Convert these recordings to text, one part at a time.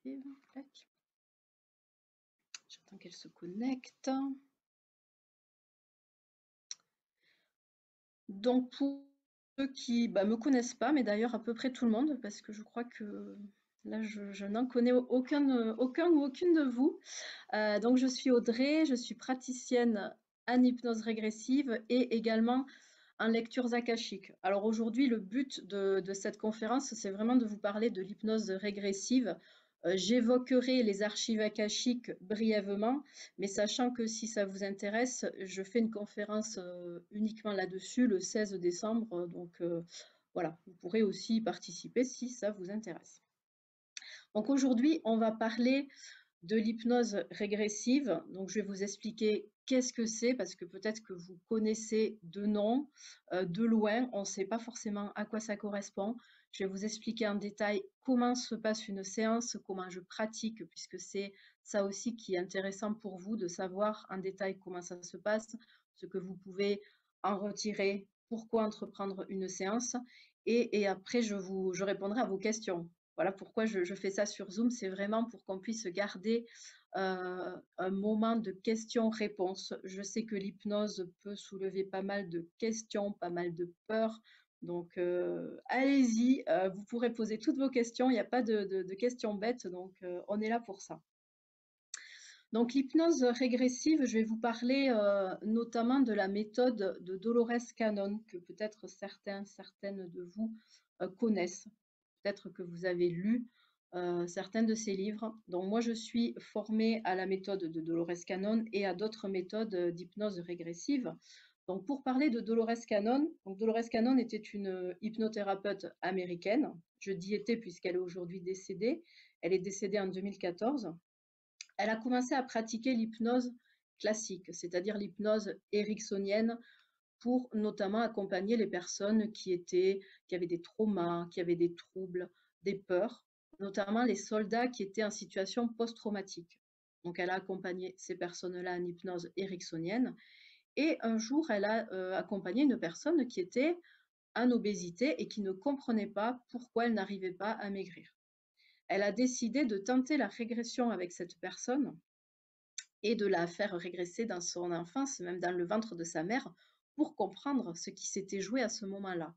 arrive. Tac. J'attends qu'elle se connecte. Donc, pour ceux qui me connaissent pas, mais d'ailleurs à peu près tout le monde, parce que je crois que là, je n'en connais aucun ou aucune de vous. Donc, je suis Audrey, je suis praticienne en hypnose régressive et également en lectures akashiques. Alors aujourd'hui, le but de cette conférence, c'est vraiment de vous parler de l'hypnose régressive. J'évoquerai les archives akashiques brièvement, mais sachant que si ça vous intéresse, je fais une conférence uniquement là-dessus le 16 décembre. Donc voilà, vous pourrez aussi y participer si ça vous intéresse. Donc aujourd'hui, on va parler de l'hypnose régressive. Donc, je vais vous expliquer qu'est-ce que c'est, parce que peut-être que vous connaissez de nom, de loin, on ne sait pas forcément à quoi ça correspond. Je vais vous expliquer en détail comment se passe une séance, comment je pratique, puisque c'est ça aussi qui est intéressant pour vous de savoir en détail comment ça se passe, ce que vous pouvez en retirer, pourquoi entreprendre une séance. Et après, je répondrai à vos questions. Voilà pourquoi je fais ça sur Zoom, c'est vraiment pour qu'on puisse garder un moment de questions-réponses. Je sais que l'hypnose peut soulever pas mal de questions, pas mal de peurs. Donc, allez-y, vous pourrez poser toutes vos questions. Il n'y a pas de questions bêtes, donc on est là pour ça. Donc, l'hypnose régressive, je vais vous parler notamment de la méthode de Dolores Cannon, que peut-être certaines de vous connaissent. Peut-être que vous avez lu certains de ses livres. Donc moi, je suis formée à la méthode de Dolores Cannon et à d'autres méthodes d'hypnose régressive. Donc pour parler de Dolores Cannon, donc Dolores Cannon était une hypnothérapeute américaine. Je dis était puisqu'elle est aujourd'hui décédée. Elle est décédée en 2014. Elle a commencé à pratiquer l'hypnose classique, c'est-à-dire l'hypnose ericksonienne, pour notamment accompagner les personnes qui avaient des traumas, qui avaient des troubles, des peurs, notamment les soldats qui étaient en situation post-traumatique. Donc elle a accompagné ces personnes-là en hypnose ericksonienne. Et un jour, elle a accompagné une personne qui était en obésité et qui ne comprenait pas pourquoi elle n'arrivait pas à maigrir. Elle a décidé de tenter la régression avec cette personne et de la faire régresser dans son enfance, même dans le ventre de sa mère, pour comprendre ce qui s'était joué à ce moment-là.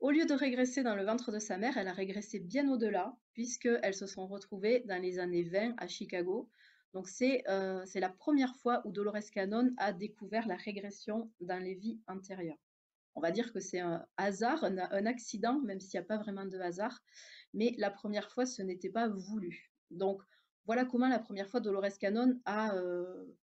Au lieu de régresser dans le ventre de sa mère, elle a régressé bien au-delà, puisqu'elles se sont retrouvées dans les années 20 à Chicago. Donc c'est la première fois où Dolores Cannon a découvert la régression dans les vies antérieures. On va dire que c'est un hasard, un accident, même s'il n'y a pas vraiment de hasard, mais la première fois, ce n'était pas voulu. Donc, voilà comment la première fois Dolores Cannon a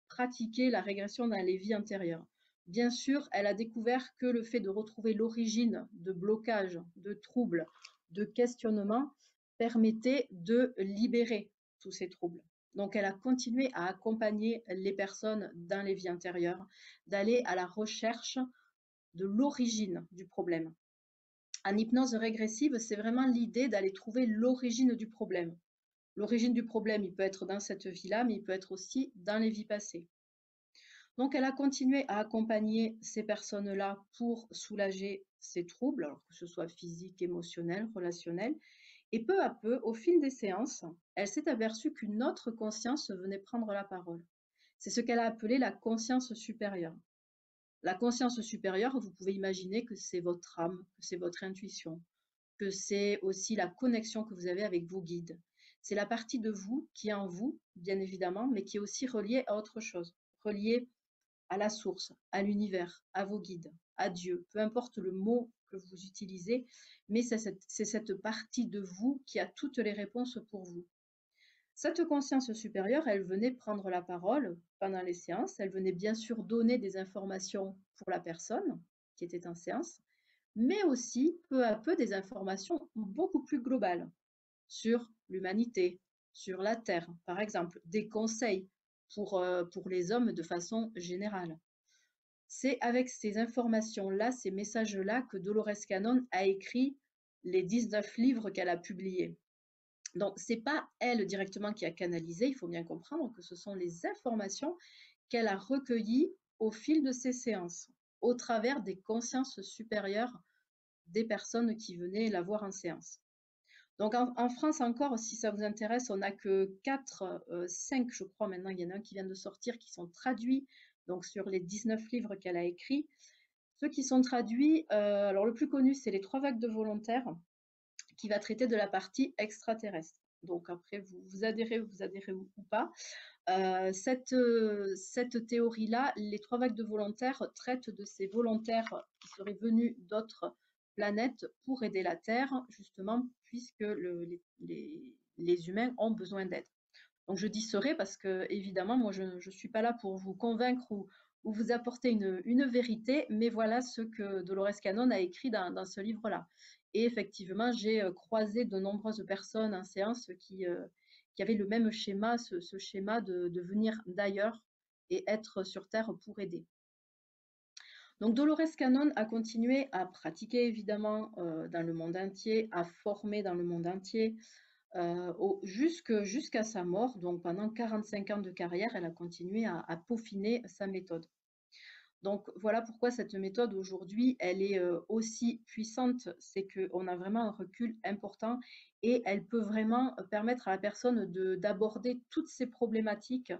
pratiqué la régression dans les vies antérieures. Bien sûr, elle a découvert que le fait de retrouver l'origine de blocage, de troubles, de questionnements permettait de libérer tous ces troubles. Donc, elle a continué à accompagner les personnes dans les vies antérieures, d'aller à la recherche de l'origine du problème. En hypnose régressive, c'est vraiment l'idée d'aller trouver l'origine du problème. L'origine du problème, il peut être dans cette vie-là, mais il peut être aussi dans les vies passées. Donc, elle a continué à accompagner ces personnes-là pour soulager ces troubles, alors que ce soit physique, émotionnel, relationnel. Et peu à peu, au fil des séances, elle s'est aperçue qu'une autre conscience venait prendre la parole. C'est ce qu'elle a appelé la conscience supérieure. La conscience supérieure, vous pouvez imaginer que c'est votre âme, que c'est votre intuition, que c'est aussi la connexion que vous avez avec vos guides. C'est la partie de vous qui est en vous, bien évidemment, mais qui est aussi reliée à autre chose, reliée à la source, à l'univers, à vos guides, à Dieu, peu importe le mot que vous utilisez, mais c'est cette partie de vous qui a toutes les réponses pour vous. Cette conscience supérieure, elle venait prendre la parole pendant les séances, elle venait bien sûr donner des informations pour la personne qui était en séance, mais aussi peu à peu des informations beaucoup plus globales sur l'humanité, sur la Terre, par exemple, des conseils pour les hommes de façon générale. C'est avec ces informations-là, ces messages-là, que Dolores Cannon a écrit les 19 livres qu'elle a publiés. Donc, ce n'est pas elle directement qui a canalisé, il faut bien comprendre que ce sont les informations qu'elle a recueillies au fil de ses séances, au travers des consciences supérieures des personnes qui venaient la voir en séance. Donc en France encore, si ça vous intéresse, on n'a que 4, 5 je crois maintenant, il y en a un qui vient de sortir, qui sont traduits donc sur les 19 livres qu'elle a écrits. Ceux qui sont traduits, alors le plus connu c'est Les Trois vagues de volontaires, qui va traiter de la partie extraterrestre. Donc après, vous adhérez ou pas. Cette théorie-là, les trois vagues de volontaires traitent de ces volontaires qui seraient venus d'autres planètes pour aider la Terre, justement, puisque les humains ont besoin d'aide. Donc je dis serait parce que, évidemment, moi, je ne suis pas là pour vous convaincre ou vous apporter une vérité, mais voilà ce que Dolores Cannon a écrit dans ce livre-là. Et effectivement, j'ai croisé de nombreuses personnes en séance qui avaient le même schéma, ce schéma de venir d'ailleurs et être sur Terre pour aider. Donc Dolores Cannon a continué à pratiquer évidemment dans le monde entier, à former dans le monde entier, jusqu'à sa mort. Donc pendant 45 ans de carrière, elle a continué à peaufiner sa méthode. Donc voilà pourquoi cette méthode aujourd'hui, elle est aussi puissante, c'est qu'on a vraiment un recul important et elle peut vraiment permettre à la personne d'aborder toutes ces problématiques.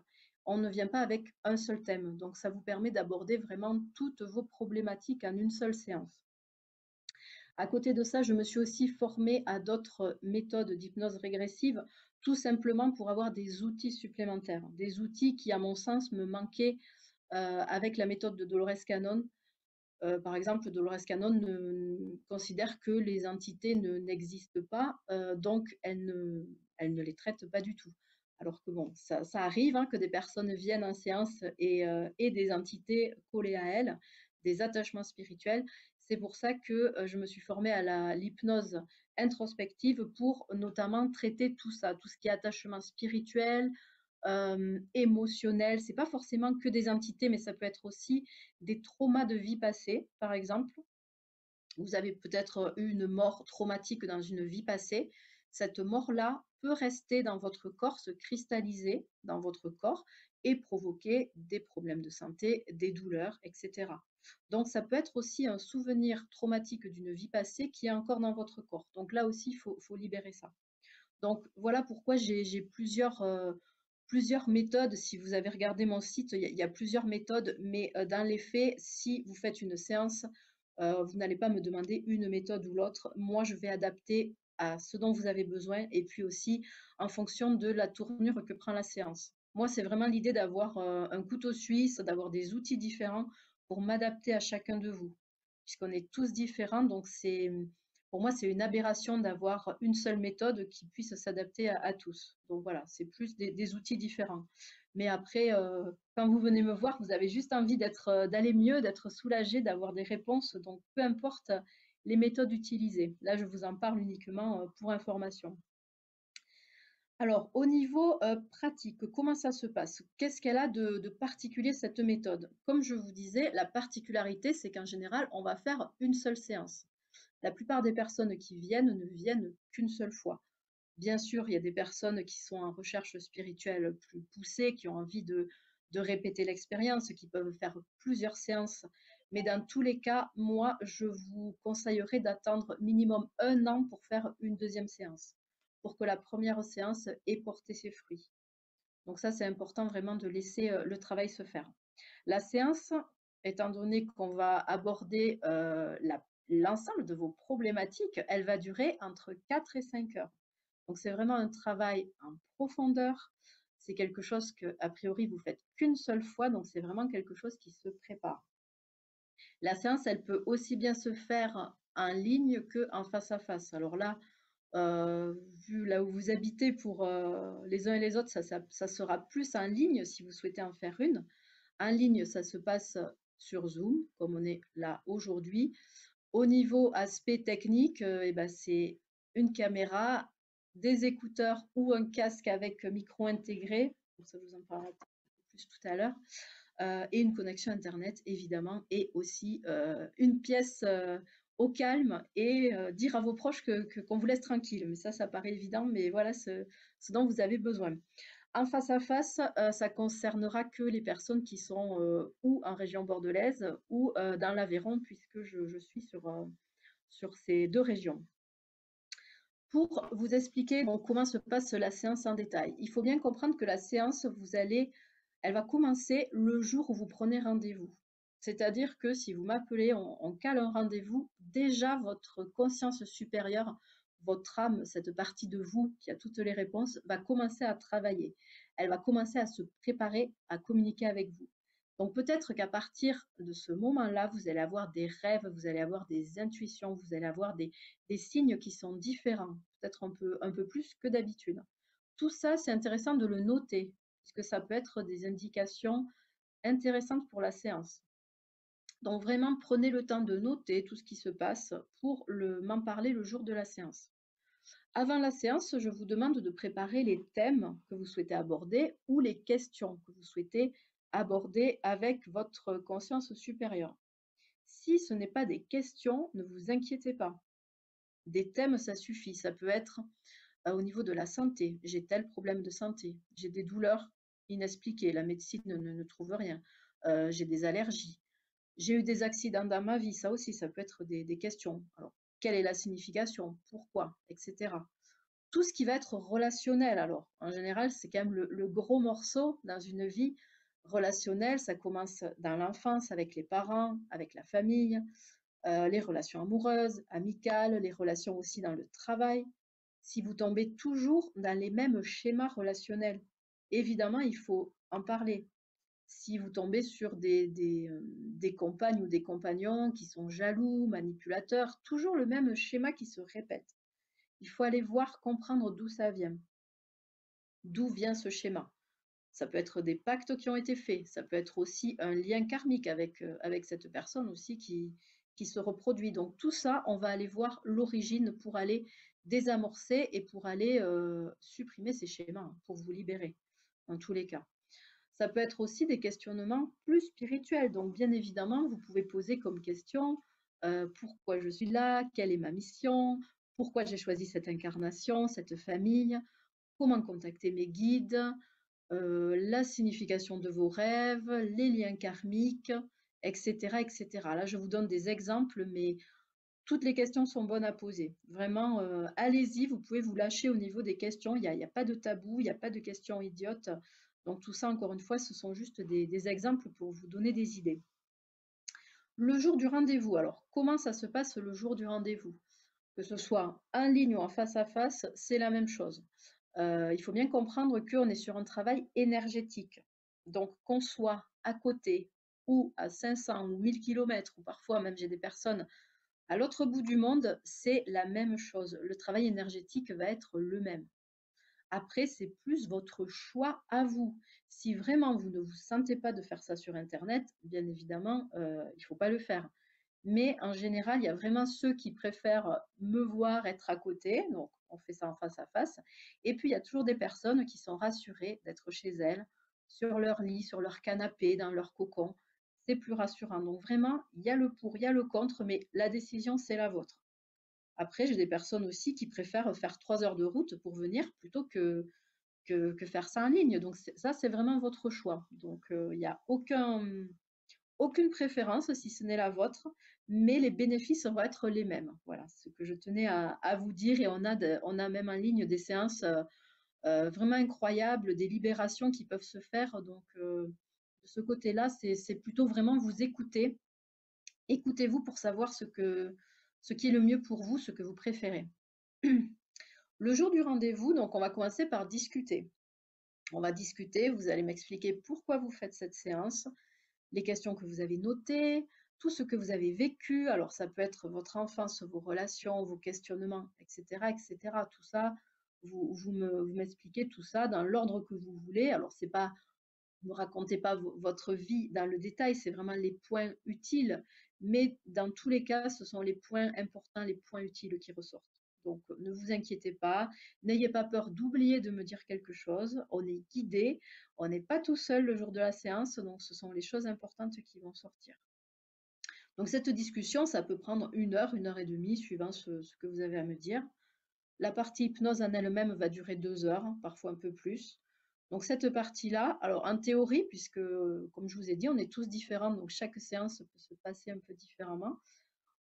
On ne vient pas avec un seul thème, donc ça vous permet d'aborder vraiment toutes vos problématiques en une seule séance. À côté de ça, je me suis aussi formée à d'autres méthodes d'hypnose régressive, tout simplement pour avoir des outils supplémentaires, des outils qui, à mon sens, me manquaient avec la méthode de Dolores Cannon. Par exemple, Dolores Cannon considère que les entités n'existent pas, donc elle ne les traite pas du tout. Alors que bon, ça arrive hein, que des personnes viennent en séance et des entités collées à elles, des attachements spirituels. C'est pour ça que je me suis formée à l'hypnose introspective pour notamment traiter tout ça, tout ce qui est attachement spirituel, émotionnel. C'est pas forcément que des entités, mais ça peut être aussi des traumas de vie passée, par exemple. Vous avez peut-être eu une mort traumatique dans une vie passée. Cette mort-là peut rester dans votre corps, se cristalliser dans votre corps et provoquer des problèmes de santé, des douleurs, etc. Donc ça peut être aussi un souvenir traumatique d'une vie passée qui est encore dans votre corps. Donc là aussi, faut libérer ça. Donc voilà pourquoi j'ai plusieurs méthodes. Si vous avez regardé mon site, il y a plusieurs méthodes, mais dans les faits, si vous faites une séance, vous n'allez pas me demander une méthode ou l'autre. Moi, je vais adapter à ce dont vous avez besoin et puis aussi en fonction de la tournure que prend la séance. Moi, c'est vraiment l'idée d'avoir un couteau suisse, d'avoir des outils différents pour m'adapter à chacun de vous, puisqu'on est tous différents, donc pour moi, c'est une aberration d'avoir une seule méthode qui puisse s'adapter à tous. Donc voilà, c'est plus des outils différents. Mais après, quand vous venez me voir, vous avez juste envie d'aller mieux, d'être soulagé, d'avoir des réponses. Donc peu importe les méthodes utilisées. Là, je vous en parle uniquement pour information. Alors, au niveau pratique, comment ça se passe? Qu'est-ce qu'elle a de particulier cette méthode? Comme je vous disais, la particularité, c'est qu'en général, on va faire une seule séance. La plupart des personnes qui viennent ne viennent qu'une seule fois. Bien sûr, il y a des personnes qui sont en recherche spirituelle plus poussée, qui ont envie de répéter l'expérience, qui peuvent faire plusieurs séances. Mais dans tous les cas, moi, je vous conseillerais d'attendre minimum 1 an pour faire une deuxième séance, pour que la première séance ait porté ses fruits. Donc ça, c'est important vraiment de laisser le travail se faire. La séance, étant donné qu'on va aborder l'ensemble de vos problématiques, elle va durer entre 4 et 5 heures. Donc c'est vraiment un travail en profondeur. C'est quelque chose que, a priori, vous faites qu'une seule fois, donc c'est vraiment quelque chose qui se prépare. La séance, elle peut aussi bien se faire en ligne qu'en face à face. Alors là, vu là où vous habitez pour les uns et les autres, ça sera plus en ligne si vous souhaitez en faire une. En ligne, ça se passe sur Zoom, comme on est là aujourd'hui. Au niveau aspect technique, eh ben, c'est une caméra, des écouteurs ou un casque avec micro intégré. Ça, je vous en parlerai plus tout à l'heure. Et une connexion Internet, évidemment, et aussi une pièce au calme et dire à vos proches qu'on vous laisse tranquille. Mais ça paraît évident, mais voilà ce dont vous avez besoin. En face à face, ça concernera que les personnes qui sont ou en région bordelaise ou dans l'Aveyron, puisque je suis sur ces deux régions. Pour vous expliquer donc comment se passe la séance en détail, il faut bien comprendre que la séance, elle va commencer le jour où vous prenez rendez-vous. C'est-à-dire que si vous m'appelez, on cale un rendez-vous, déjà votre conscience supérieure, votre âme, cette partie de vous qui a toutes les réponses, va commencer à travailler. Elle va commencer à se préparer à communiquer avec vous. Donc peut-être qu'à partir de ce moment-là, vous allez avoir des rêves, vous allez avoir des intuitions, vous allez avoir des signes qui sont différents, peut-être un peu plus que d'habitude. Tout ça, c'est intéressant de le noter, puisque ça peut être des indications intéressantes pour la séance. Donc vraiment, prenez le temps de noter tout ce qui se passe pour m'en parler le jour de la séance. Avant la séance, je vous demande de préparer les thèmes que vous souhaitez aborder ou les questions que vous souhaitez aborder avec votre conscience supérieure. Si ce n'est pas des questions, ne vous inquiétez pas. Des thèmes, ça suffit. Ça peut être au niveau de la santé. J'ai tel problème de santé. J'ai des douleurs inexpliquées. La médecine ne trouve rien. J'ai des allergies. J'ai eu des accidents dans ma vie. Ça aussi, ça peut être des questions. Alors, quelle est la signification? Pourquoi? Etc. Tout ce qui va être relationnel, alors, en général, c'est quand même le gros morceau dans une vie relationnelle. Ça commence dans l'enfance avec les parents, avec la famille, les relations amoureuses, amicales, les relations aussi dans le travail. Si vous tombez toujours dans les mêmes schémas relationnels, évidemment, il faut en parler. Si vous tombez sur des compagnes ou des compagnons qui sont jaloux, manipulateurs, toujours le même schéma qui se répète. Il faut aller voir, comprendre d'où ça vient, d'où vient ce schéma. Ça peut être des pactes qui ont été faits, ça peut être aussi un lien karmique avec cette personne aussi qui se reproduit. Donc tout ça, on va aller voir l'origine pour aller désamorcer et pour aller supprimer ces schémas, hein, pour vous libérer, dans tous les cas. Ça peut être aussi des questionnements plus spirituels. Donc bien évidemment, vous pouvez poser comme question pourquoi je suis là, quelle est ma mission, pourquoi j'ai choisi cette incarnation, cette famille, comment contacter mes guides, la signification de vos rêves, les liens karmiques, etc., etc. Là, je vous donne des exemples, mais toutes les questions sont bonnes à poser. Vraiment, allez-y, vous pouvez vous lâcher au niveau des questions. Il y a pas de tabou, il n'y a pas de questions idiotes. Donc tout ça, encore une fois, ce sont juste des exemples pour vous donner des idées. Le jour du rendez-vous, alors, comment ça se passe le jour du rendez-vous? Que ce soit en ligne ou en face à face, c'est la même chose. Il faut bien comprendre qu'on est sur un travail énergétique. Donc, qu'on soit à côté ou à 500 ou 1000 kilomètres, ou parfois même j'ai des personnes à l'autre bout du monde, c'est la même chose. Le travail énergétique va être le même. Après, c'est plus votre choix à vous. Si vraiment vous ne vous sentez pas de faire ça sur Internet, bien évidemment, il ne faut pas le faire. Mais en général, il y a vraiment ceux qui préfèrent me voir être à côté, donc on fait ça en face à face. Et puis, il y a toujours des personnes qui sont rassurées d'être chez elles, sur leur lit, sur leur canapé, dans leur cocon. C'est plus rassurant. Donc vraiment, il y a le pour, il y a le contre, mais la décision, c'est la vôtre. Après, j'ai des personnes aussi qui préfèrent faire 3 heures de route pour venir plutôt que faire ça en ligne. Donc ça, c'est vraiment votre choix. Donc il n'y a aucune préférence si ce n'est la vôtre, mais les bénéfices vont être les mêmes. Voilà, ce que je tenais à vous dire. Et on a même en ligne des séances vraiment incroyables, des libérations qui peuvent se faire. Donc de ce côté-là, c'est plutôt vraiment vous écouter. Écoutez-vous pour savoir ce qui est le mieux pour vous, ce que vous préférez. Le jour du rendez-vous, donc on va commencer par discuter. On va discuter, vous allez m'expliquer pourquoi vous faites cette séance, les questions que vous avez notées, tout ce que vous avez vécu. Alors ça peut être votre enfance, vos relations, vos questionnements, etc., etc. Tout ça, vous m'expliquez tout ça dans l'ordre que vous voulez. Alors c'est pas, ne me racontez pas votre vie dans le détail, c'est vraiment les points utiles. Mais dans tous les cas, ce sont les points importants, les points utiles qui ressortent. Donc, ne vous inquiétez pas, n'ayez pas peur d'oublier de me dire quelque chose. On est guidé, on n'est pas tout seul le jour de la séance, donc ce sont les choses importantes qui vont sortir. Donc, cette discussion, ça peut prendre 1 heure et demie, suivant ce que vous avez à me dire. La partie hypnose en elle-même va durer 2 heures, parfois un peu plus. Donc cette partie-là, alors en théorie, puisque comme je vous ai dit, on est tous différents, donc chaque séance peut se passer un peu différemment.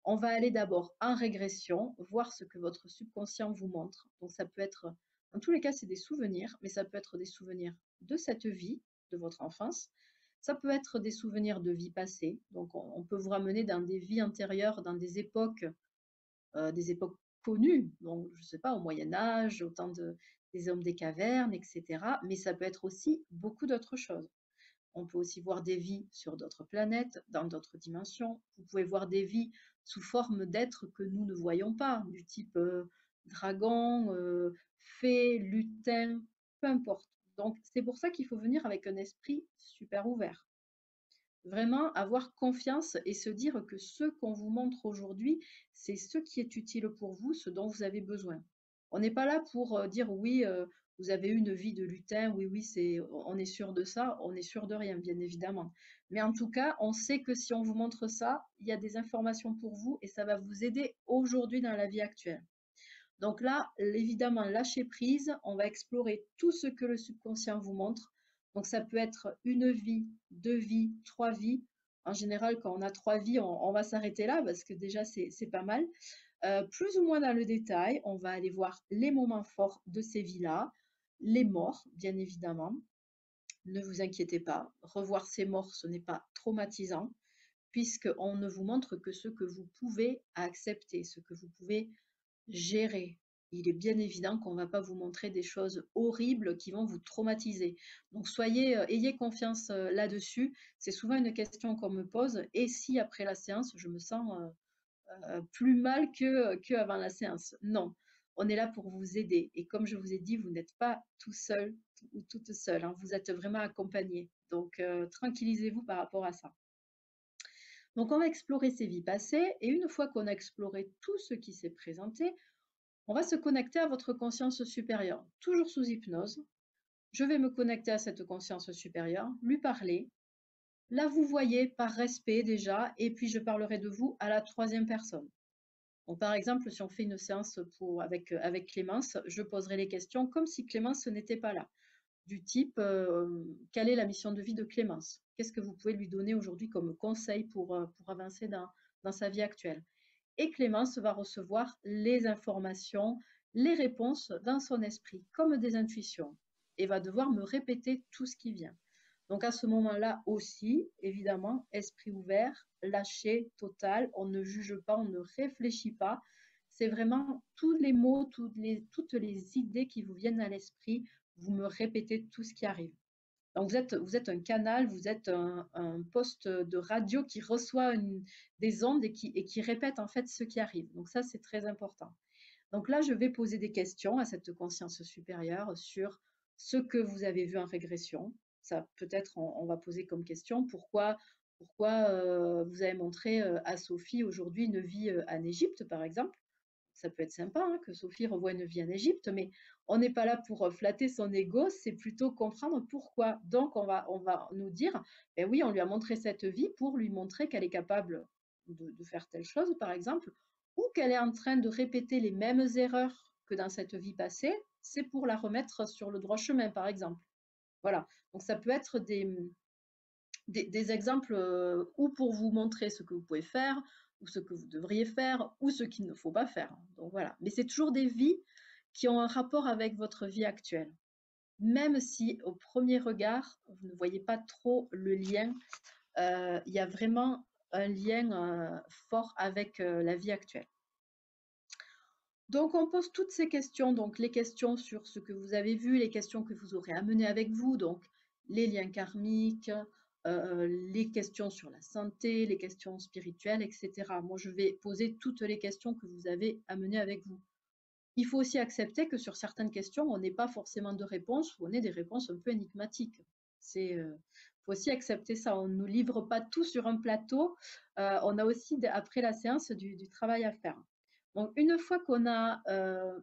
On va aller d'abord en régression, voir ce que votre subconscient vous montre. Donc ça peut être, dans tous les cas, c'est des souvenirs, mais ça peut être des souvenirs de cette vie, de votre enfance. Ça peut être des souvenirs de vie passée. Donc on peut vous ramener dans des vies antérieures, dans des époques connues. Donc je ne sais pas, au Moyen Âge, au temps des hommes des cavernes, etc. Mais ça peut être aussi beaucoup d'autres choses. On peut aussi voir des vies sur d'autres planètes, dans d'autres dimensions. Vous pouvez voir des vies sous forme d'êtres que nous ne voyons pas, du type dragon, fée, lutin, peu importe. Donc c'est pour ça qu'il faut venir avec un esprit super ouvert. Vraiment avoir confiance et se dire que ce qu'on vous montre aujourd'hui, c'est ce qui est utile pour vous, ce dont vous avez besoin. On n'est pas là pour dire oui, vous avez eu une vie de lutin, oui, oui, on est sûr de ça, on est sûr de rien, bien évidemment. Mais en tout cas, on sait que si on vous montre ça, il y a des informations pour vous et ça va vous aider aujourd'hui dans la vie actuelle. Donc là, évidemment, lâcher prise, on va explorer tout ce que le subconscient vous montre. Donc ça peut être une vie, deux vies, trois vies. En général, quand on a trois vies, on va s'arrêter là parce que déjà, c'est pas mal. Plus ou moins dans le détail, on va aller voir les moments forts de ces vies-là, les morts, bien évidemment. Ne vous inquiétez pas, revoir ces morts, ce n'est pas traumatisant, puisqu'on ne vous montre que ce que vous pouvez accepter, ce que vous pouvez gérer. Il est bien évident qu'on ne va pas vous montrer des choses horribles qui vont vous traumatiser. Donc ayez confiance là-dessus. C'est souvent une question qu'on me pose. Et si après la séance, je me sens plus mal que avant la séance? Non, on est là pour vous aider. Et comme je vous ai dit, vous n'êtes pas tout seul ou toute seule, hein. Vous êtes vraiment accompagné. Donc tranquillisez-vous par rapport à ça. Donc on va explorer ces vies passées et une fois qu'on a exploré tout ce qui s'est présenté, on va se connecter à votre conscience supérieure, toujours sous hypnose. Je vais me connecter à cette conscience supérieure, lui parler. Là, vous voyez par respect déjà, et puis je parlerai de vous à la troisième personne. Donc, par exemple, si on fait une séance avec Clémence, je poserai les questions comme si Clémence n'était pas là. Du type, quelle est la mission de vie de Clémence? Qu'est-ce que vous pouvez lui donner aujourd'hui comme conseil pour avancer dans sa vie actuelle? Et Clémence va recevoir les informations, les réponses dans son esprit, comme des intuitions, et va devoir me répéter tout ce qui vient. Donc à ce moment-là aussi, évidemment, esprit ouvert, lâcher total, on ne juge pas, on ne réfléchit pas. C'est vraiment tous les mots, toutes les idées qui vous viennent à l'esprit, vous me répétez tout ce qui arrive. Donc vous êtes un canal, vous êtes un poste de radio qui reçoit des ondes et qui répète en fait ce qui arrive. Donc ça, c'est très important. Donc là, je vais poser des questions à cette conscience supérieure sur ce que vous avez vu en régression. Ça, peut-être, on va poser comme question pourquoi vous avez montré à Sophie aujourd'hui une vie en Égypte, par exemple. Ça peut être sympa hein, que Sophie revoie une vie en Égypte, mais on n'est pas là pour flatter son ego, c'est plutôt comprendre pourquoi. Donc, on va nous dire, ben oui, on lui a montré cette vie pour lui montrer qu'elle est capable de faire telle chose, par exemple, ou qu'elle est en train de répéter les mêmes erreurs que dans cette vie passée, c'est pour la remettre sur le droit chemin, par exemple. Voilà. Donc, ça peut être des exemples ou pour vous montrer ce que vous pouvez faire, ou ce que vous devriez faire, ou ce qu'il ne faut pas faire. Donc voilà. Mais c'est toujours des vies qui ont un rapport avec votre vie actuelle. Même si au premier regard, vous ne voyez pas trop le lien, il y a vraiment un lien fort avec la vie actuelle. Donc on pose toutes ces questions, donc les questions sur ce que vous avez vu, les questions que vous aurez amenées avec vous, donc les liens karmiques, les questions sur la santé, les questions spirituelles, etc. Moi, je vais poser toutes les questions que vous avez amenées avec vous. Il faut aussi accepter que sur certaines questions, on n'est pas forcément de réponse ou on est des réponses un peu énigmatiques. Il faut aussi accepter ça. On ne nous livre pas tout sur un plateau. On a aussi, après la séance, du travail à faire. Donc, une fois qu'on a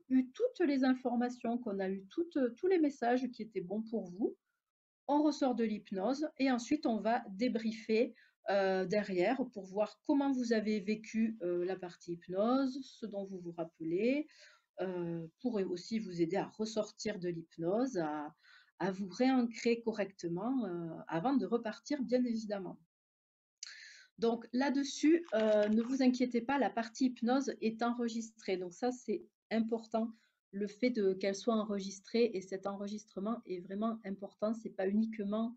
eu toutes les informations, qu'on a eu tous les messages qui étaient bons pour vous, on ressort de l'hypnose et ensuite on va débriefer derrière pour voir comment vous avez vécu la partie hypnose, ce dont vous vous rappelez, pour aussi vous aider à ressortir de l'hypnose, à vous réancrer correctement avant de repartir, bien évidemment. Donc là-dessus, ne vous inquiétez pas, la partie hypnose est enregistrée. Donc ça, c'est important, le fait qu'elle soit enregistrée et cet enregistrement est vraiment important. C'est pas uniquement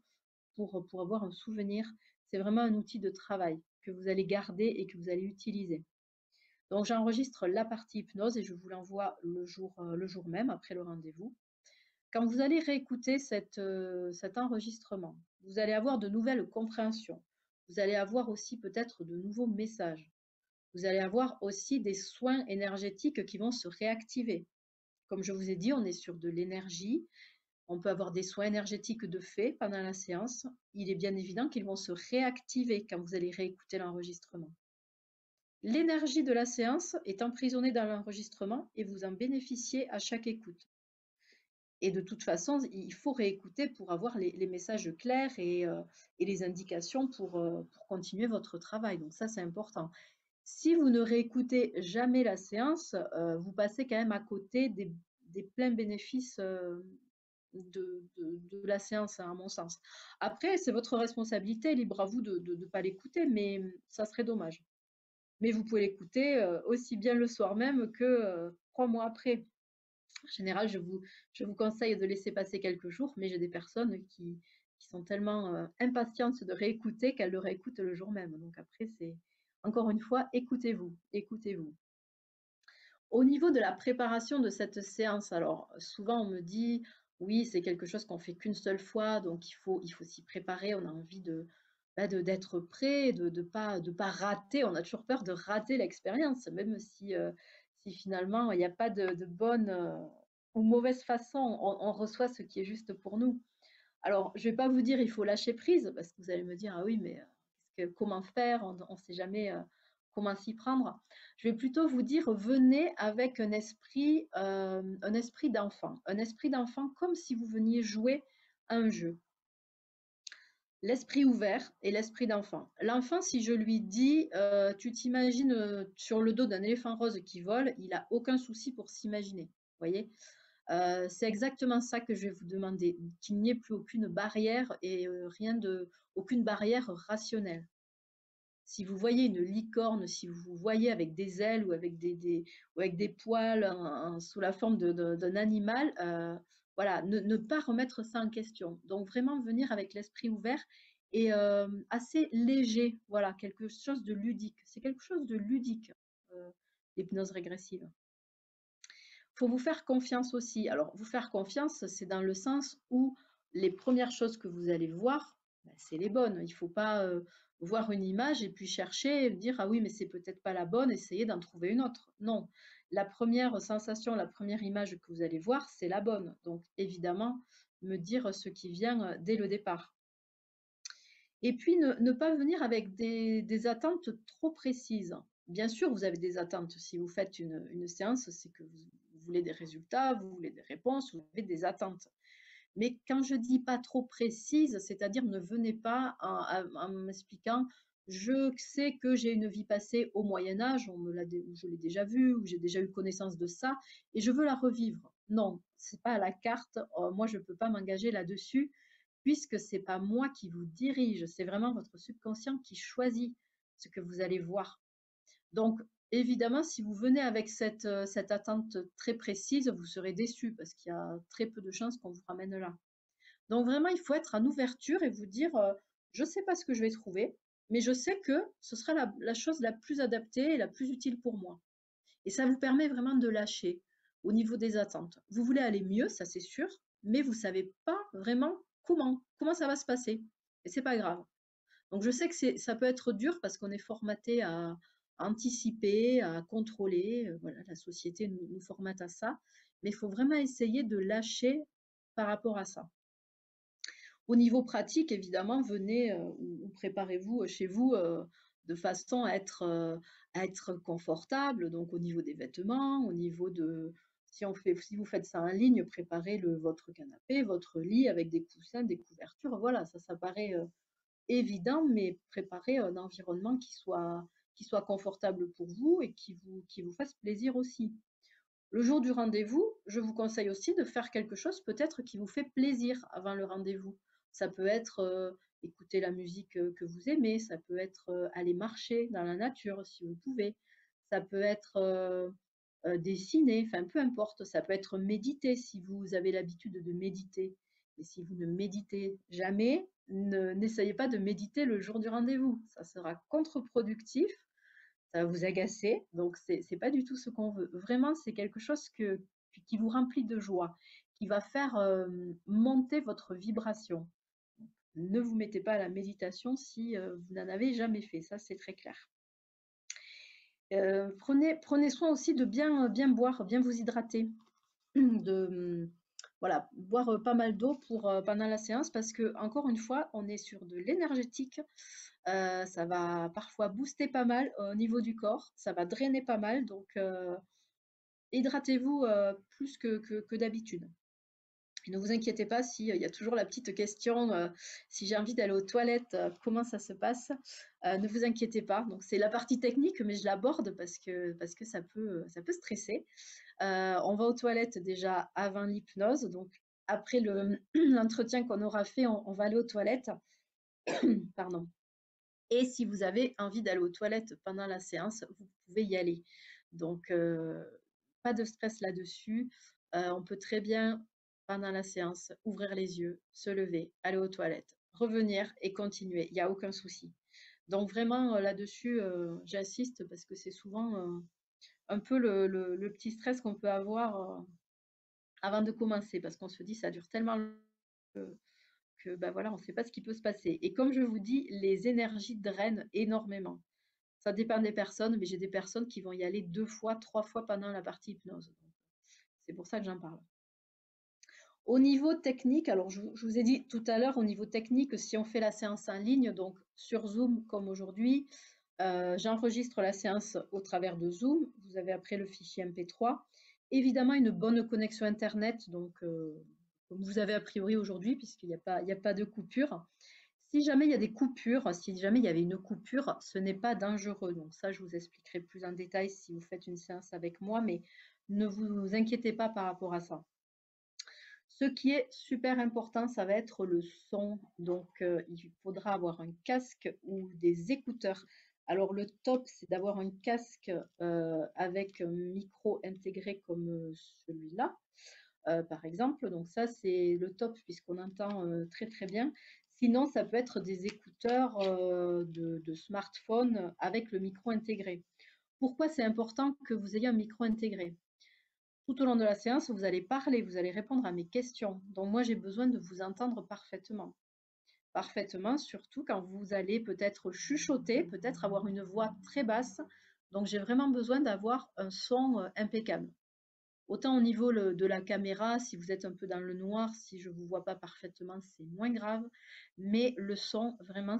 pour avoir un souvenir, c'est vraiment un outil de travail que vous allez garder et que vous allez utiliser. Donc j'enregistre la partie hypnose et je vous l'envoie le jour même après le rendez-vous. Quand vous allez réécouter cet enregistrement, vous allez avoir de nouvelles compréhensions. Vous allez avoir aussi peut-être de nouveaux messages. Vous allez avoir aussi des soins énergétiques qui vont se réactiver. Comme je vous ai dit, on est sur de l'énergie. On peut avoir des soins énergétiques de fait pendant la séance. Il est bien évident qu'ils vont se réactiver quand vous allez réécouter l'enregistrement. L'énergie de la séance est emprisonnée dans l'enregistrement et vous en bénéficiez à chaque écoute. Et de toute façon, il faut réécouter pour avoir les messages clairs et les indications pour continuer votre travail. Donc ça, c'est important. Si vous ne réécoutez jamais la séance, vous passez quand même à côté des pleins bénéfices de la séance, hein, à mon sens. Après, c'est votre responsabilité, libre à vous de ne pas l'écouter, mais ça serait dommage. Mais vous pouvez l'écouter aussi bien le soir même que 3 mois après. En général, je vous conseille de laisser passer quelques jours, mais j'ai des personnes qui sont tellement impatientes de réécouter qu'elles le réécoutent le jour même. Donc après, c'est encore une fois, écoutez-vous, écoutez-vous. Au niveau de la préparation de cette séance, alors souvent on me dit, oui, c'est quelque chose qu'on fait qu'une seule fois, donc il faut s'y préparer, on a envie d'être prêt, de pas rater, on a toujours peur de rater l'expérience, même si finalement il n'y a pas de bonne ou mauvaise façon, on reçoit ce qui est juste pour nous. Alors, je ne vais pas vous dire il faut lâcher prise, parce que vous allez me dire, ah oui, mais comment faire? On ne sait jamais comment s'y prendre. Je vais plutôt vous dire, venez avec un esprit d'enfant. Un esprit d'enfant comme si vous veniez jouer à un jeu. L'esprit ouvert et l'esprit d'enfant. L'enfant, si je lui dis, tu t'imagines sur le dos d'un éléphant rose qui vole, il n'a aucun souci pour s'imaginer. Vous voyez? C'est exactement ça que je vais vous demander, qu'il n'y ait plus aucune barrière et aucune barrière rationnelle. Si vous voyez une licorne, si vous voyez avec des ailes ou ou avec des poils sous la forme d'un animal, voilà, ne pas remettre ça en question. Donc vraiment venir avec l'esprit ouvert et assez léger, voilà, quelque chose de ludique. C'est quelque chose de ludique, euh, l'hypnose régressive. Faut vous faire confiance aussi. Alors, vous faire confiance, c'est dans le sens où les premières choses que vous allez voir, bah, c'est les bonnes. Il ne faut pas voir une image et puis chercher et dire ah oui, mais c'est peut-être pas la bonne, essayez d'en trouver une autre. Non, la première sensation, la première image que vous allez voir, c'est la bonne. Donc, évidemment, me dire ce qui vient dès le départ. Et puis, ne pas venir avec des attentes trop précises. Bien sûr, vous avez des attentes. Si vous faites une séance, c'est que vous voulez des résultats, vous voulez des réponses, vous avez des attentes. Mais quand je dis pas trop précise, c'est-à-dire ne venez pas en m'expliquant, je sais que j'ai une vie passée au Moyen Âge, ou je l'ai déjà vu, ou j'ai déjà eu connaissance de ça, et je veux la revivre. Non, c'est pas à la carte. Moi, je ne peux pas m'engager là-dessus puisque c'est pas moi qui vous dirige, c'est vraiment votre subconscient qui choisit ce que vous allez voir. Donc, évidemment, si vous venez avec cette attente très précise, vous serez déçu parce qu'il y a très peu de chances qu'on vous ramène là. Donc, vraiment, il faut être en ouverture et vous dire, je ne sais pas ce que je vais trouver, mais je sais que ce sera la chose la plus adaptée et la plus utile pour moi. Et ça vous permet vraiment de lâcher au niveau des attentes. Vous voulez aller mieux, ça c'est sûr, mais vous ne savez pas vraiment comment ça va se passer. Et c'est pas grave. Donc je sais que ça peut être dur parce qu'on est formaté à anticiper, à contrôler. Voilà, la société nous formate à ça. Mais il faut vraiment essayer de lâcher par rapport à ça. Au niveau pratique, évidemment, venez ou préparez-vous chez vous de façon à être confortable, donc au niveau des vêtements, au niveau de si vous faites ça en ligne, préparez votre canapé, votre lit avec des coussins, des couvertures. Voilà, ça paraît évident, mais préparez un environnement qui soit confortable pour vous et qui vous fasse plaisir aussi. Le jour du rendez-vous, je vous conseille aussi de faire quelque chose peut-être qui vous fait plaisir avant le rendez-vous. Ça peut être écouter la musique que vous aimez, ça peut être aller marcher dans la nature si vous pouvez, ça peut être dessiner, enfin peu importe, ça peut être méditer si vous avez l'habitude de méditer. Et si vous ne méditez jamais, n'essayez pas de méditer le jour du rendez-vous, ça sera contre-productif, ça va vous agacer, donc c'est pas du tout ce qu'on veut. Vraiment, c'est quelque chose qui vous remplit de joie, qui va faire monter votre vibration. Ne vous mettez pas à la méditation si vous n'en avez jamais fait, ça c'est très clair. Prenez soin aussi de bien boire, bien vous hydrater, de voilà, boire pas mal d'eau pendant la séance parce que encore une fois, on est sur de l'énergétique. Ça va parfois booster pas mal au niveau du corps, ça va drainer pas mal, donc hydratez-vous plus que d'habitude. Et ne vous inquiétez pas s'il y a toujours la petite question, si j'ai envie d'aller aux toilettes, comment ça se passe? Ne vous inquiétez pas. Donc c'est la partie technique, mais je l'aborde parce que ça peut stresser. On va aux toilettes déjà avant l'hypnose, donc après l'entretien qu'on aura fait, on va aller aux toilettes. Pardon. Et si vous avez envie d'aller aux toilettes pendant la séance, vous pouvez y aller. Donc, pas de stress là-dessus. On peut très bien, pendant la séance, ouvrir les yeux, se lever, aller aux toilettes, revenir et continuer. Il n'y a aucun souci. Donc, vraiment, là-dessus, j'insiste parce que c'est souvent un peu le petit stress qu'on peut avoir avant de commencer parce qu'on se dit ça dure tellement que bah voilà, on ne sait pas ce qui peut se passer. Et comme je vous dis, les énergies drainent énormément. Ça dépend des personnes, mais j'ai des personnes qui vont y aller 2 fois, 3 fois pendant la partie hypnose. C'est pour ça que j'en parle. Au niveau technique, alors je vous ai dit tout à l'heure, au niveau technique, si on fait la séance en ligne, donc sur Zoom comme aujourd'hui, j'enregistre la séance au travers de Zoom. Vous avez après le fichier MP3. Évidemment, une bonne connexion Internet, donc comme vous avez a priori aujourd'hui, puisqu'il n'y a pas de coupure. Si jamais il y a des coupures, si jamais il y avait une coupure, ce n'est pas dangereux. Donc ça, je vous expliquerai plus en détail si vous faites une séance avec moi, mais ne vous inquiétez pas par rapport à ça. Ce qui est super important, ça va être le son. Donc, il faudra avoir un casque ou des écouteurs. Alors, le top, c'est d'avoir un casque avec un micro intégré comme celui-là, par exemple. Donc, ça, c'est le top puisqu'on entend très, très bien. Sinon, ça peut être des écouteurs de smartphone avec le micro intégré. Pourquoi c'est important que vous ayez un micro intégré? Tout au long de la séance, vous allez parler, vous allez répondre à mes questions. Donc moi, j'ai besoin de vous entendre parfaitement. Parfaitement, surtout quand vous allez peut-être chuchoter, peut-être avoir une voix très basse. Donc j'ai vraiment besoin d'avoir un son impeccable. Autant au niveau de la caméra, si vous êtes un peu dans le noir, si je ne vous vois pas parfaitement, c'est moins grave. Mais le son, vraiment,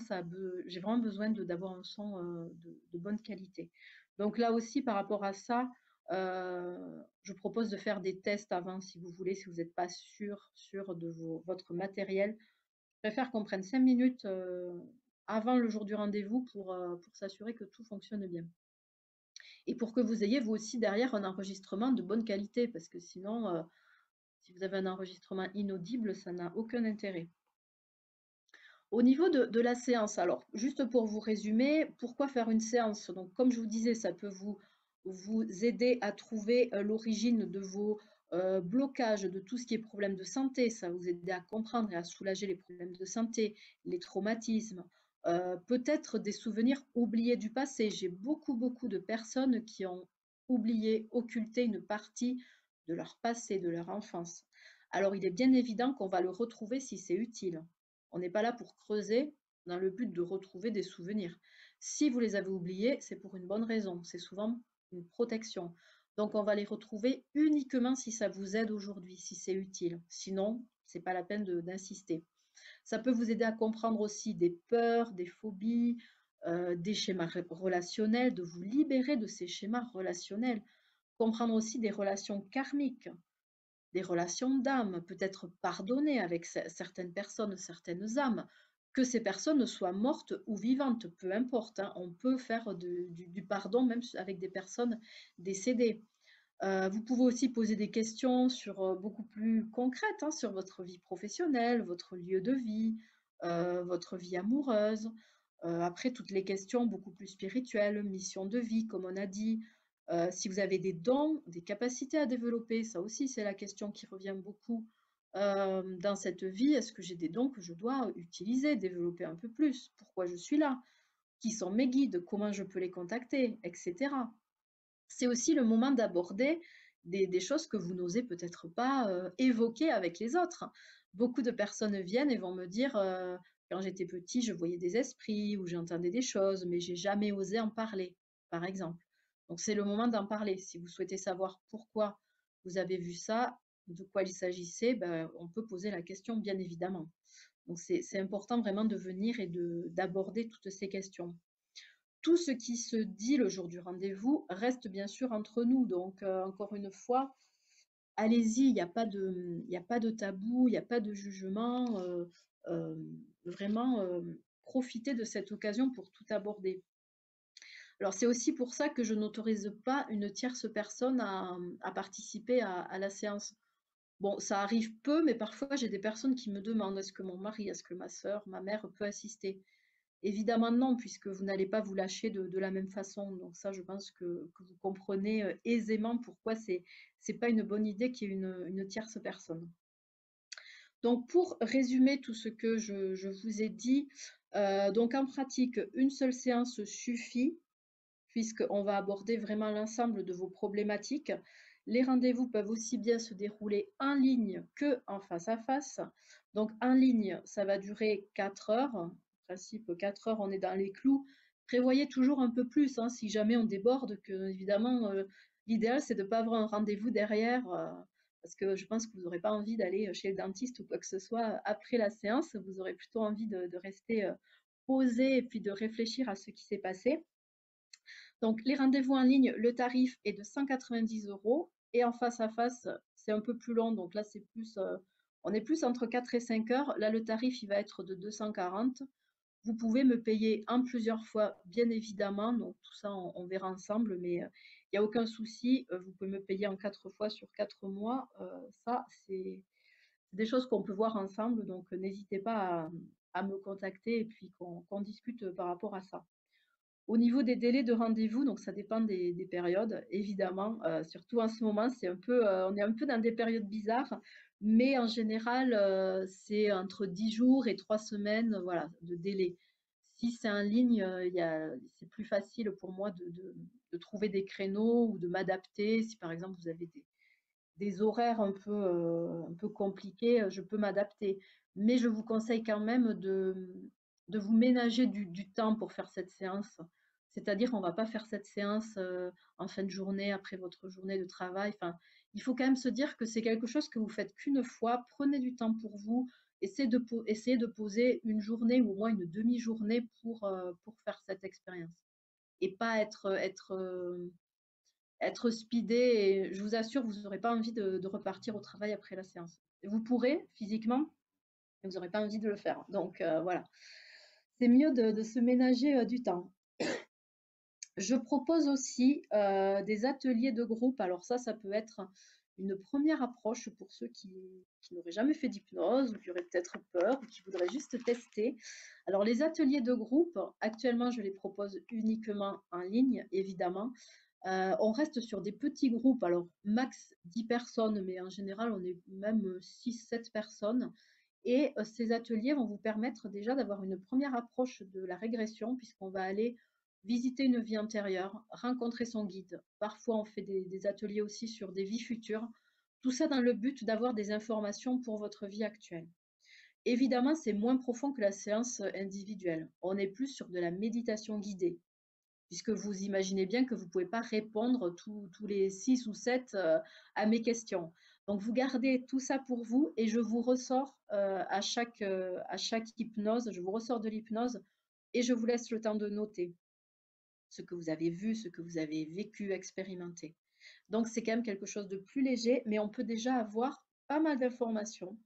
j'ai vraiment besoin d'avoir un son de bonne qualité. Donc là aussi, par rapport à ça, je propose de faire des tests avant, si vous voulez, si vous n'êtes pas sûr de votre matériel. Je préfère qu'on prenne 5 minutes avant le jour du rendez-vous pour s'assurer que tout fonctionne bien. Et pour que vous ayez vous aussi derrière un enregistrement de bonne qualité, parce que sinon, si vous avez un enregistrement inaudible, ça n'a aucun intérêt. Au niveau de la séance, alors juste pour vous résumer, pourquoi faire une séance? Donc comme je vous disais, ça peut vous aider à trouver l'origine de vos blocages, de tout ce qui est problème de santé, ça va vous aider à comprendre et à soulager les problèmes de santé, les traumatismes, peut-être des souvenirs oubliés du passé. J'ai beaucoup de personnes qui ont oublié, occulté une partie de leur passé, de leur enfance. Alors il est bien évident qu'on va le retrouver si c'est utile. On n'est pas là pour creuser dans le but de retrouver des souvenirs. Si vous les avez oubliés, c'est pour une bonne raison. C'est souvent une protection. Donc, on va les retrouver uniquement si ça vous aide aujourd'hui, si c'est utile. Sinon, ce n'est pas la peine d'insister. Ça peut vous aider à comprendre aussi des peurs, des phobies, des schémas relationnels, de vous libérer de ces schémas relationnels. Comprendre aussi des relations karmiques, des relations d'âme, peut-être pardonner avec certaines personnes, certaines âmes, que ces personnes soient mortes ou vivantes, peu importe, hein, on peut faire du pardon même avec des personnes décédées. Vous pouvez aussi poser des questions sur beaucoup plus concrètes, hein, sur votre vie professionnelle, votre lieu de vie, votre vie amoureuse, après toutes les questions beaucoup plus spirituelles, mission de vie comme on a dit, si vous avez des dons, des capacités à développer, ça aussi c'est la question qui revient beaucoup, dans cette vie. Est-ce que j'ai des dons que je dois utiliser, développer un peu plus? Pourquoi je suis là? Qui sont mes guides? Comment je peux les contacter? Et cetera. C'est aussi le moment d'aborder des choses que vous n'osez peut-être pas évoquer avec les autres. Beaucoup de personnes viennent et vont me dire, quand j'étais petit, je voyais des esprits ou j'entendais des choses, mais j'ai jamais osé en parler, par exemple. Donc c'est le moment d'en parler. Si vous souhaitez savoir pourquoi vous avez vu ça, de quoi il s'agissait, ben, on peut poser la question, bien évidemment. Donc c'est important vraiment de venir et d'aborder toutes ces questions. Tout ce qui se dit le jour du rendez-vous reste bien sûr entre nous. Donc, encore une fois, allez-y, il y a pas de tabou, il y a pas de jugement. Vraiment, profitez de cette occasion pour tout aborder. Alors, c'est aussi pour ça que je n'autorise pas une tierce personne à participer à la séance. Bon, ça arrive peu, mais parfois j'ai des personnes qui me demandent est-ce que mon mari, est-ce que ma sœur, ma mère peut assister? Évidemment non, puisque vous n'allez pas vous lâcher de la même façon. Donc ça, je pense que vous comprenez aisément pourquoi c'est pas une bonne idée qu'il y ait une tierce personne. Donc pour résumer tout ce que je vous ai dit, donc en pratique, une seule séance suffit puisqu'on va aborder vraiment l'ensemble de vos problématiques. Les rendez-vous peuvent aussi bien se dérouler en ligne que en face à face. Donc en ligne, ça va durer 4 heures. En principe, 4 heures, on est dans les clous. Prévoyez toujours un peu plus, hein, si jamais on déborde, que évidemment, l'idéal, c'est de ne pas avoir un rendez-vous derrière, parce que je pense que vous n'aurez pas envie d'aller chez le dentiste ou quoi que ce soit après la séance. Vous aurez plutôt envie de rester posé et puis de réfléchir à ce qui s'est passé. Donc, les rendez-vous en ligne, le tarif est de 190 euros et en face à face, c'est un peu plus long. Donc là, c'est plus, on est plus entre 4 et 5 heures. Là, le tarif, il va être de 240. Vous pouvez me payer en plusieurs fois, bien évidemment. Donc, tout ça, on verra ensemble, mais il n'y a aucun souci. Vous pouvez me payer en 4 fois sur 4 mois. Ça, c'est des choses qu'on peut voir ensemble. Donc, n'hésitez pas à me contacter et puis qu'on discute par rapport à ça. Au niveau des délais de rendez-vous, donc ça dépend des périodes, évidemment. Surtout en ce moment, on est un peu dans des périodes bizarres, mais en général, c'est entre 10 jours et 3 semaines, voilà, de délai. Si c'est en ligne, c'est plus facile pour moi de trouver des créneaux ou de m'adapter. Si par exemple vous avez des horaires un peu compliqués, je peux m'adapter. Mais je vous conseille quand même de vous ménager du temps pour faire cette séance. C'est-à-dire, on ne va pas faire cette séance en fin de journée, après votre journée de travail. Enfin, il faut quand même se dire que c'est quelque chose que vous faites qu'une fois. Prenez du temps pour vous. Essayez de poser une journée ou au moins une demi-journée pour faire cette expérience. Et pas être speedé et je vous assure, vous n'aurez pas envie de repartir au travail après la séance. Vous pourrez physiquement, mais vous n'aurez pas envie de le faire. Donc voilà, c'est mieux de se ménager du temps. Je propose aussi des ateliers de groupe. Alors ça peut être une première approche pour ceux qui n'auraient jamais fait d'hypnose ou qui auraient peut-être peur ou qui voudraient juste tester. Alors les ateliers de groupe, actuellement, je les propose uniquement en ligne, évidemment. On reste sur des petits groupes, alors max 10 personnes, mais en général, on est même 6-7 personnes. Et ces ateliers vont vous permettre déjà d'avoir une première approche de la régression, puisqu'on va aller visiter une vie antérieure, rencontrer son guide. Parfois, on fait des ateliers aussi sur des vies futures. Tout ça dans le but d'avoir des informations pour votre vie actuelle. Évidemment, c'est moins profond que la séance individuelle. On est plus sur de la méditation guidée puisque vous imaginez bien que vous ne pouvez pas répondre tous les 6 ou 7 à mes questions. Donc, vous gardez tout ça pour vous et je vous ressors à chaque hypnose, je vous ressors de l'hypnose et je vous laisse le temps de noter ce que vous avez vu, ce que vous avez vécu, expérimenté. Donc, c'est quand même quelque chose de plus léger, mais on peut déjà avoir pas mal d'informations.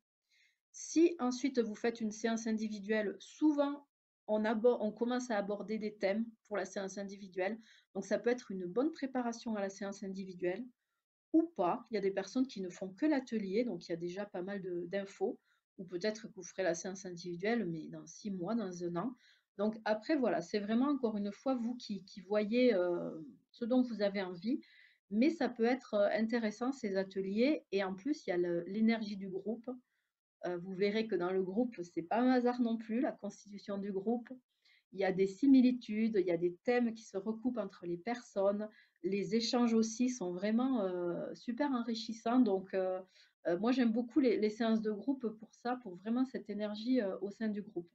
Si ensuite vous faites une séance individuelle, souvent on commence à aborder des thèmes pour la séance individuelle. Donc ça peut être une bonne préparation à la séance individuelle ou pas. Il y a des personnes qui ne font que l'atelier, donc il y a déjà pas mal d'infos. ou peut-être que vous ferez la séance individuelle, mais dans 6 mois, dans 1 an. Donc après, voilà, c'est vraiment encore une fois vous qui voyez ce dont vous avez envie, mais ça peut être intéressant ces ateliers et en plus, il y a l'énergie du groupe. Vous verrez que dans le groupe, c'est pas un hasard non plus, la constitution du groupe. Il y a des similitudes, il y a des thèmes qui se recoupent entre les personnes. Les échanges aussi sont vraiment super enrichissants. Donc, moi, j'aime beaucoup les séances de groupe pour ça, pour vraiment cette énergie au sein du groupe.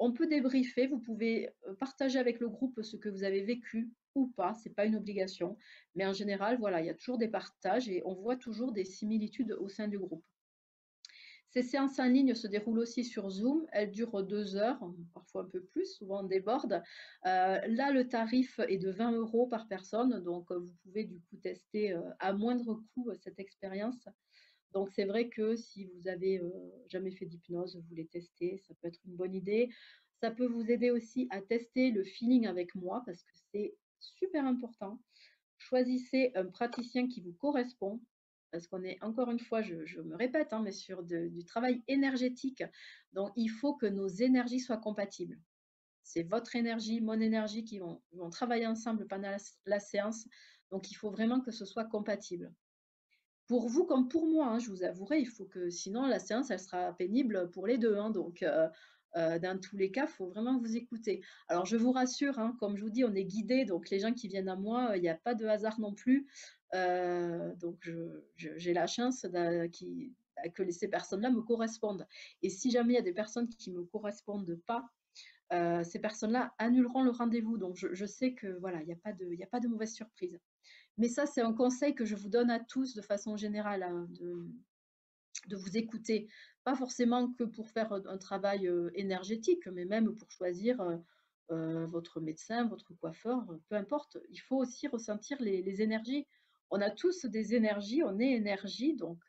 On peut débriefer, vous pouvez partager avec le groupe ce que vous avez vécu ou pas, c'est pas une obligation. Mais en général, voilà, il y a toujours des partages et on voit toujours des similitudes au sein du groupe. Ces séances en ligne se déroulent aussi sur Zoom. Elles durent 2 heures, parfois un peu plus, souvent on déborde. Là, le tarif est de 20 € par personne, donc vous pouvez du coup tester à moindre coût cette expérience. Donc c'est vrai que si vous avez jamais fait d'hypnose, vous voulez tester, ça peut être une bonne idée. Ça peut vous aider aussi à tester le feeling avec moi parce que c'est super important. Choisissez un praticien qui vous correspond, parce qu'on est, encore une fois, je me répète, hein, mais sur du travail énergétique. Donc, il faut que nos énergies soient compatibles. C'est votre énergie, mon énergie qui vont travailler ensemble pendant la séance. Donc, il faut vraiment que ce soit compatible. Pour vous comme pour moi, hein, je vous avouerai, il faut que sinon la séance, elle sera pénible pour les 2, hein, donc dans tous les cas, il faut vraiment vous écouter. Alors je vous rassure, hein, comme je vous dis, on est guidé, donc les gens qui viennent à moi, il n'y a pas de hasard non plus. Donc j'ai la chance que ces personnes-là me correspondent. Et si jamais il y a des personnes qui ne me correspondent pas, ces personnes-là annuleront le rendez-vous. Donc je sais que voilà, il y a pas de mauvaise surprise. Mais ça, c'est un conseil que je vous donne à tous de façon générale, hein, de vous écouter. Pas forcément que pour faire un travail énergétique, mais même pour choisir votre médecin, votre coiffeur, peu importe. Il faut aussi ressentir les énergies. On a tous des énergies, on est énergie, donc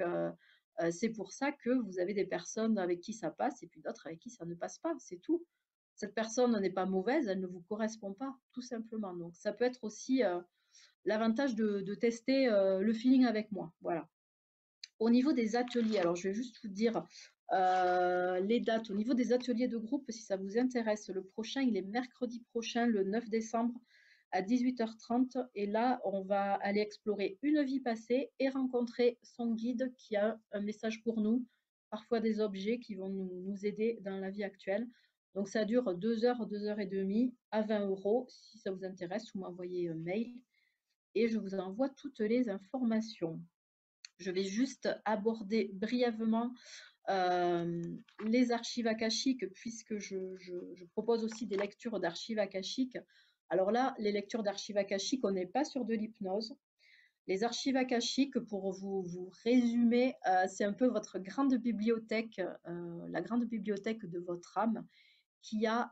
c'est pour ça que vous avez des personnes avec qui ça passe et puis d'autres avec qui ça ne passe pas, c'est tout. Cette personne n'est pas mauvaise, elle ne vous correspond pas, tout simplement. Donc ça peut être aussi l'avantage de tester le feeling avec moi. Voilà. Au niveau des ateliers, alors je vais juste vous dire les dates. Au niveau des ateliers de groupe, si ça vous intéresse, le prochain, il est mercredi prochain, le 9 décembre à 18h30. Et là, on va aller explorer une vie passée et rencontrer son guide qui a un message pour nous, parfois des objets qui vont nous aider dans la vie actuelle. Donc ça dure 2 heures, 2 heures et demie à 20 €. Si ça vous intéresse, vous m'envoyez un mail et je vous envoie toutes les informations. Je vais juste aborder brièvement euh, les archives akashiques, puisque je propose aussi des lectures d'archives akashiques. Alors là, les lectures d'archives akashiques, on n'est pas sur de l'hypnose. Les archives akashiques, pour vous résumer, c'est un peu votre grande bibliothèque, la grande bibliothèque de votre âme, qui a,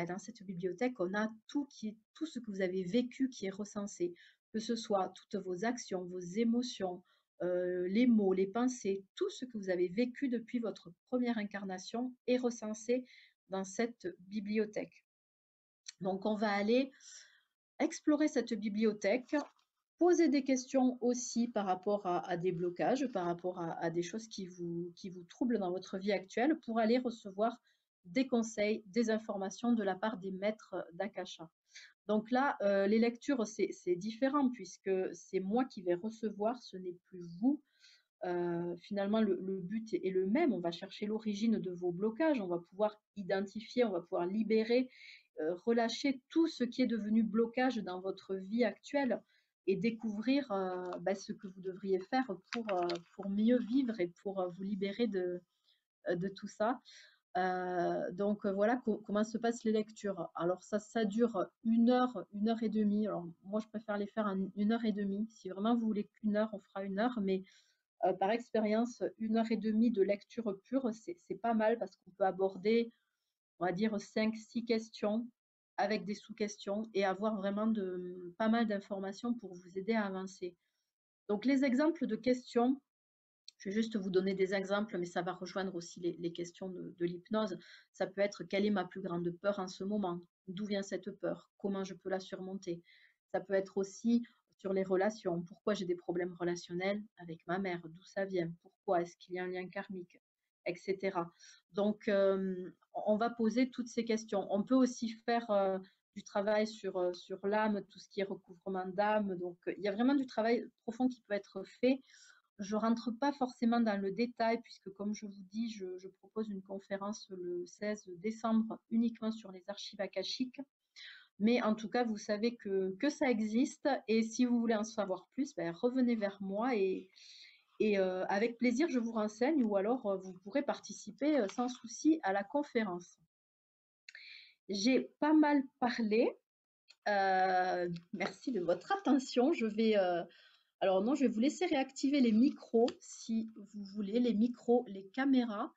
dans cette bibliothèque, on a tout ce que vous avez vécu qui est recensé, que ce soit toutes vos actions, vos émotions, les mots, les pensées, tout ce que vous avez vécu depuis votre première incarnation est recensé dans cette bibliothèque. Donc, on va aller explorer cette bibliothèque, poser des questions aussi par rapport à des blocages, par rapport à des choses qui vous troublent dans votre vie actuelle, pour aller recevoir des conseils, des informations de la part des maîtres d'Akasha. Donc là, les lectures, c'est différent puisque c'est moi qui vais recevoir, ce n'est plus vous. Finalement, le but est le même. On va chercher l'origine de vos blocages, on va pouvoir identifier, on va pouvoir libérer, relâcher tout ce qui est devenu blocage dans votre vie actuelle et découvrir ce que vous devriez faire pour mieux vivre et pour vous libérer de tout ça. Donc voilà comment se passent les lectures. Alors ça dure 1 heure et demie. Alors moi je préfère les faire en 1 heure et demie. Si vraiment vous voulez qu'1 heure, on fera 1 heure, mais par expérience, 1 heure et demie de lecture pure, c'est pas mal parce qu'on peut aborder, on va dire, 5, 6 questions avec des sous-questions et avoir vraiment pas mal d'informations pour vous aider à avancer. Donc les exemples de questions, je vais juste vous donner des exemples, mais ça va rejoindre aussi les questions de l'hypnose. Ça peut être: quelle est ma plus grande peur en ce moment? D'où vient cette peur? Comment je peux la surmonter? Ça peut être aussi sur les relations. Pourquoi j'ai des problèmes relationnels avec ma mère? D'où ça vient? Pourquoi? Est-ce qu'il y a un lien karmique? etc. Donc, on va poser toutes ces questions. On peut aussi faire du travail sur l'âme, tout ce qui est recouvrement d'âme. Donc, il y a vraiment du travail profond qui peut être fait. Je rentre pas forcément dans le détail puisque, comme je vous dis, je propose une conférence le 16 décembre uniquement sur les archives akashiques. Mais en tout cas, vous savez que ça existe et si vous voulez en savoir plus, ben, revenez vers moi et avec plaisir, je vous renseigne ou alors vous pourrez participer sans souci à la conférence. J'ai pas mal parlé. Merci de votre attention. Alors non, je vais vous laisser réactiver les micros si vous voulez, les micros, les caméras.